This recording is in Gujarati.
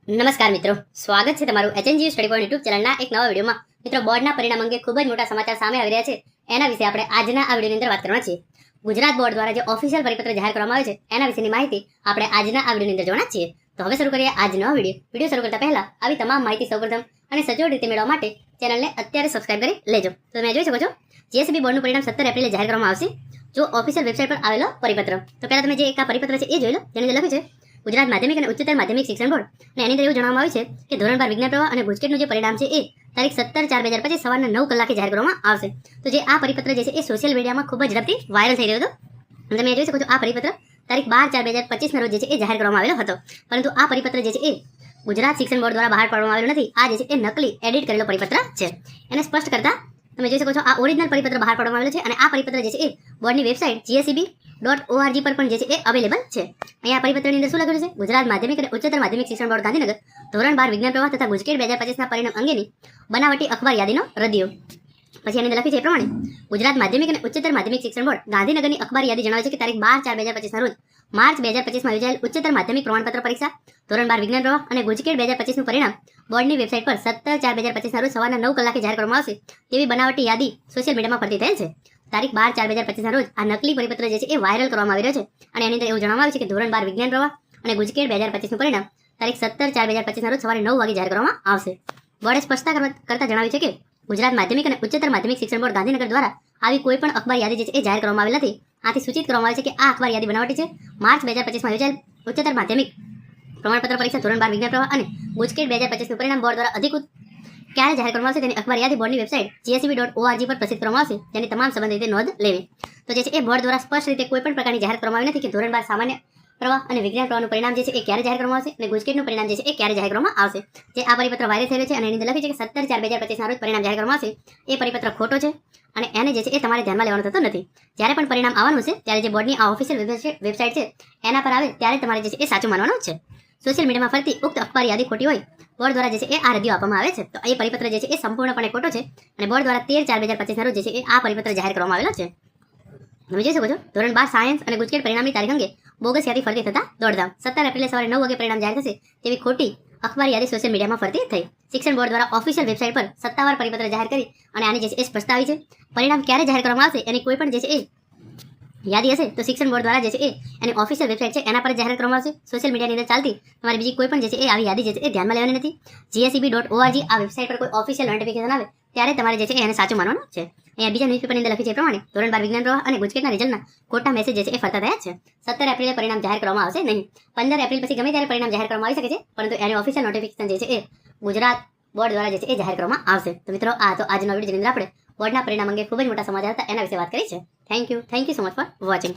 નમસ્કાર મિત્રો, સ્વાગત છે તમારું HNGU સ્ટડી પોઈન્ટ યુટ્યુબ ચેનલના એક નવા વિડીયોમાં. મિત્રો, બોર્ડના પરિણામ અંગે ખૂબ જ મોટા સમાચાર સામે આવી રહ્યા છે. એના વિશે આપણે આજના આ વિડીયોની અંદર વાત કરવાના છીએ. ગુજરાત બોર્ડ દ્વારા જે ઓફિશિયલ પરિપત્ર જાહેર કરવામાં આવે છે એના વિશેની માહિતી આપણે આજના આ વિડીયોની અંદર જોવાના છીએ. તો હવે શરૂ કરીએ આજનો વિડીયો. વિડીયો શરૂ કરતા પહેલા આવી તમામ માહિતી સૌપ્રથમ અને સચોટ રીતે મેળવવા માટે ચેનલને અત્યારે સબસ્ક્રાઇબ કરી લેજો. તો તમે જોઈ શકો છો જીએસબી બોર્ડનું પરિણામ 17 એપ્રિલે જાહેર કરવામાં આવશે. જો ઓફિશિયલ વેબસાઇટ પર આવેલો પરિપત્ર. તો પહેલા તમે જે એક આ પરિપત્ર છે એ જોઈ લો, જેની અંદર લખ્યું છે ગુજરાત માધ્યમિક અને ઉચ્ચતર માધ્યમિક શિક્ષણ બોર્ડ. અને એની અંદર એવું જણાવવામાં આવ્યું છે કે ધોરણ 12 વિજ્ઞાન પ્રવાહ અને ગુજકેટનું જે પરિણામ છે એ તારીખ 17/4/2025 સવારના 9 કલાકે જાહેર કરવામાં આવશે. તો જે આ પરિપત્ર જે છે એ સોશિયલ મીડિયામાં ખૂબ જ ઝડપથી વાયરલ થઈ રહ્યો હતો. તમે જોઈ શકો છો આ પરિપત્ર તારીખ 12/4/2025 ના રોજ જે છે એ જાહેર કરવામાં આવેલો હતો. પરંતુ આ પરિપત્ર જે છે એ ગુજરાત શિક્ષણ બોર્ડ દ્વારા બહાર પાડવામાં આવેલો નથી. આ જે છે એ નકલી એડિટ કરેલો પરિપત્ર છે. એને સ્પષ્ટ કરતા તમે જોઈ શકો છો આ ઓરિજિનલ પરિપત્ર બહાર પાડવામાં આવેલો છે અને આ પરિપત્ર જે છે એ બોર્ડની વેબસાઇટ GSEB.org પર પણ જે છે એ અવેલેબલ છે. અહીંયા પરિપત્રની અંદર શું લખેલું છે? ગુજરાત માધ્યમિક અને ઉચ્ચતર માધ્યમિક શિક્ષણ બોર્ડ ગાંધીનગર ધોરણ 12 વિજ્ઞાન પ્રવાહ તથા ગુજકેટ 2025 ના પરિણામ અંગેની બનાવટી અખબાર યાદીનો રદિયો. પછી એની અંદર લખ્યું છે એ પ્રમાણે ગુજરાત માધ્યમિક અને ઉચ્ચતર માધ્યમિક શિક્ષણ બોર્ડ ગાંધીનગરની અખબાર યાદી જણાવે છે કે તારીખ 12/4/2025 ના રોજ માર્ચ 2025 માં યોજાયેલ ઉચ્ચતર માધ્યમિક પ્રમાણપત્ર પરીક્ષા ધોરણ 12 વિજ્ઞાન પ્રવાહ અને ગુજકેટ 2025 નું પરિણામ બોર્ડની વેબસાઇટ પર 17/4/2025 ના રોજ સવારના 9 કલાકે જાહેર કરવામાં આવશે તેવી બનાવટી યાદી સોશિયલ મીડિયામાં ફરતી થયેલ છે. તારીખ 12/4/2025 ના રોજ આ નકલી પરિપત્ર જે છે એ વાયરલ કરવામાં આવી રહ્યો છે અને એની અંદર એવું જણાવવામાં આવ્યું છે કે ધોરણ 12 વિજ્ઞાન પ્રવાહ અને ગુજકેટ 2025 નું પરિણામ તારીખ 17/4/2025 ના રોજ સવારે 9 વાગે જાહેર કરવામાં આવશે. બોર્ડે સ્પષ્ટતા કરતા જણાવ્યું છે કે ગુજરાત માધ્યમિક અને ઉચ્ચતર માધ્યમિક શિક્ષણ બોર્ડ ગાંધીનગર દ્વારા આવી કોઈ પણ અખબાર યાદી જે છે એ જાહેર કરવામાં આવેલ નથી. આથી સૂચિત કરવામાં આવે છે કે આ અખબાર યાદી બનાવટી છે. માર્ચ 2025 માં યોજાયેલ ઉચ્ચતર માધ્યમિક પ્રમાણપત્ર પરીક્ષા ધોરણ 12 વિજ્ઞાન પ્રવાહ અને ગુજકેટ 2025 નું પરિણામ બોર્ડ દ્વારા અધિકૃત ક્યારે જાહેર કરવામાં આવશે તેની અખબાર યાદી બોર્ડની વેબસાઇટ GSEB.org પર પ્રસિદ્ધ કરવામાં આવશે, જેની તમામ સંબંધિત રીતે નોંધ લેવી. તો જે છે એ બોર્ડ દ્વારા સ્પષ્ટ રીતે કોઈ પણ પ્રકારની જાહેર કરવામાં આવી નથી કે ધોરણ 12 સામાન્ય પ્રવાહ અને વિજ્ઞાન પ્રવાહનું પરિણામ જે છે એ ક્યારે જાહેર કરવામાં આવશે અને ગુજકેટનું પરિણામ જે છે એ ક્યારે જાહેર કરવામાં આવશે. જે આ પરિપત્ર વાયરલ થયેલો છે અને એની અંદર લખ્યું છે કે 17/4/2025 ના રોજ પરિણામ જાહેર કરવામાં આવશે. એ પરિપત્ર ખોટો છે અને એને જે છે એ તમારે ધ્યાનમાં લેવાનું થતું નથી. જ્યારે પણ પરિણામ આવવાનું છે ત્યારે જે બોર્ડની આ ઓફિશિયલ વેબસાઇટ છે એના પર આવે ત્યારે તમારે જે છે એ સાચું માનવાનું છે. સોશિયલ મીડિયામાં ફરતી ઉક્ત અખબાર યાદી ખોટી હોય બોર્ડ દ્વારા જે છે એ આ રદિયો આપવામાં આવે છે. તો એ પરિપત્ર જે છે એ સંપૂર્ણપણે ખોટો છે અને બોર્ડ દ્વારા 13/4/2025 ના રોજ જે છે એ આ પરિપત્ર જાહેર કરવામાં આવેલો છે. તમે જોઈ શકો છો ધોરણ 12 સાયન્સ અને ગુજકેટ પરિણામની તારીખ અંગે બોગસ યાદી ફરતી થતા દોડધામ. 17 એપ્રિલે સવારે 9 વાગે પરિણામ જાહેર થશે તેવી ખોટી અખબાર યાદી સોશિયલ મીડિયામાં ફરતી થઈ. શિક્ષણ બોર્ડ દ્વારા ઓફિશિયલ વેબસાઇટ પર સત્તાવાર પરિપત્ર જાહેર કરી અને આની જે છે એ સ્પષ્ટતા આવી છે. પરિણામ ક્યારે જાહેર કરવામાં આવશે એની કોઈ પણ જે છે એ યાદી હશે તો શિક્ષણ બોર્ડ દ્વારા જે છે એ એની ઓફિશિયલ વેબસાઇટ છે એના પર જાહેર કરવામાં આવશે. સોશિયલ મીડિયાની અંદર ચાલતી તમારે બીજી કોઈ પણ જે છે એ આવી યાદી જે છે એ ધ્યાનમાં લેવાની નથી. GSEB.org આ વેબસાઇટ પર કોઈ ઓફિશિયલ નોટિફિકેશન આવે ત્યારે તમારે જે છે એને સાચું માનવાનું છે. અહીંયા બીજા ન્યૂઝપેપરની અંદર લખ્યું છે એ પ્રમાણે ધોરણ 12 વિજ્ઞાન પ્રવાહ અને ગુજકેટના રિઝલ્ટના ખોટા મેસેજ જે છે એ ફરતા થયા છે. 17 એપ્રિલે પરિણામ જાહેર કરવામાં આવશે નહીં. 15 એપ્રિલ પછી ગમે ત્યારે પરિણામ જાહેર કરવામાં આવી શકે છે, પરંતુ એની ઓફિશિયલ નોટિફિકેશન જે છે એ ગુજરાત બોર્ડ દ્વારા જે છે એ જાહેર કરવામાં આવશે. તો મિત્રો, આ તો આજનો વિડીયો જેની અંદર આપણે બોર્ડના પરિણામ અંગે ખૂબ જ મોટા સમાચાર હતા એના વિશે વાત કરી છે. Thank you so much for watching.